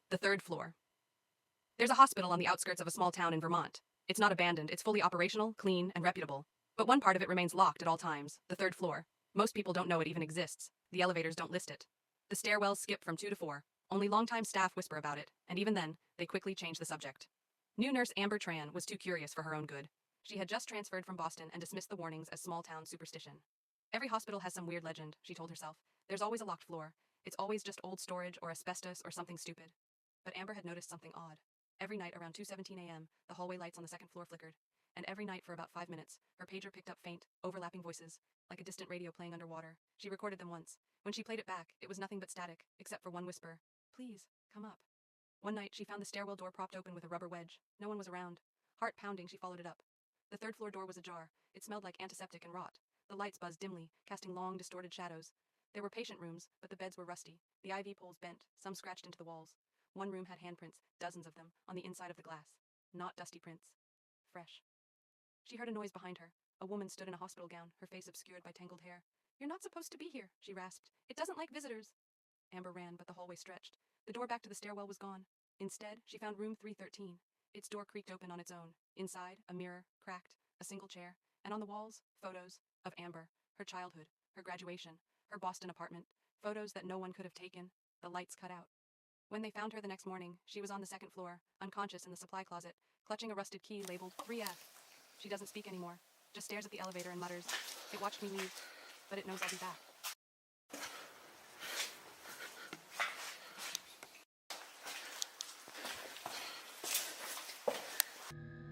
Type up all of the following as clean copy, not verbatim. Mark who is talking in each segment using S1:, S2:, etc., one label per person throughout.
S1: The third floor. There's a hospital on the outskirts of a small town in Vermont. It's not abandoned, it's fully operational, clean, and reputable. But one part of it remains locked at all times, the third floor. Most people don't know it even exists. The elevators don't list it. The stairwells skip from 2 to 4. Only longtime staff whisper about it, and even then, they quickly change the subject. New nurse Amber Tran was too curious for her own good. She had just transferred from Boston and dismissed the warnings as small-town superstition. Every hospital has some weird legend, she told herself. There's always a locked floor. It's always just old storage or asbestos or something stupid. But Amber had noticed something odd. Every night around 2:17 a.m., the hallway lights on the second floor flickered. And every night for about 5 minutes, her pager picked up faint, overlapping voices, like a distant radio playing underwater. She recorded them once. When she played it back, it was nothing but static, except for one whisper. Please, come up. One night, she found the stairwell door propped open with a rubber wedge. No one was around. Heart pounding, she followed it up. The third floor door was ajar. It smelled like antiseptic and rot. The lights buzzed dimly, casting long, distorted shadows. There were patient rooms, but the beds were rusty. The IV poles bent, some scratched into the walls. One room had handprints, dozens of them, on the inside of the glass. Not dusty prints. Fresh. She heard a noise behind her. A woman stood in a hospital gown, her face obscured by tangled hair. You're not supposed to be here, she rasped. It doesn't like visitors. Amber ran, but the hallway stretched. The door back to the stairwell was gone. Instead, she found room 313. Its door creaked open on its own. Inside, a mirror, cracked, a single chair, and on the walls, photos of Amber, her childhood, her graduation, her Boston apartment, photos that no one could have taken, the lights cut out. When they found her the next morning, she was on the second floor, unconscious in the supply closet, clutching a rusted key labeled 3F. She doesn't speak anymore, just stares at the elevator and mutters, "It watched me leave, but it knows I'll be back."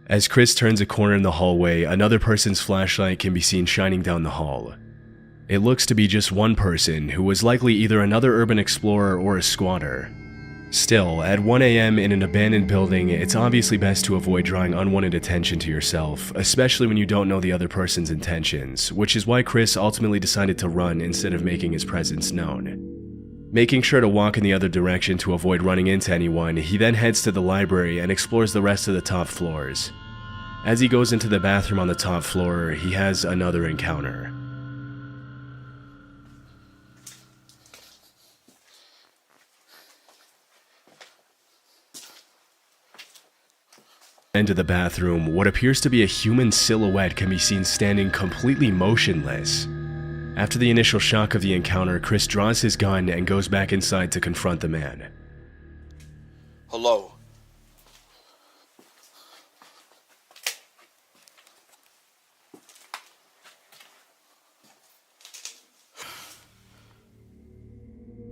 S2: As Chris turns a corner in the hallway, another person's flashlight can be seen shining down the hall. It looks to be just one person, who was likely either another urban explorer or a squatter. Still, at 1 a.m. in an abandoned building, it's obviously best to avoid drawing unwanted attention to yourself, especially when you don't know the other person's intentions, which is why Chris ultimately decided to run instead of making his presence known. Making sure to walk in the other direction to avoid running into anyone, he then heads to the library and explores the rest of the top floors. As he goes into the bathroom on the top floor, he has another encounter. Into the bathroom, what appears to be a human silhouette can be seen standing completely motionless. After the initial shock of the encounter, Chris draws his gun and goes back inside to confront the man.
S3: Hello.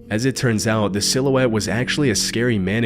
S2: As it turns out, the silhouette was actually a scary mannequin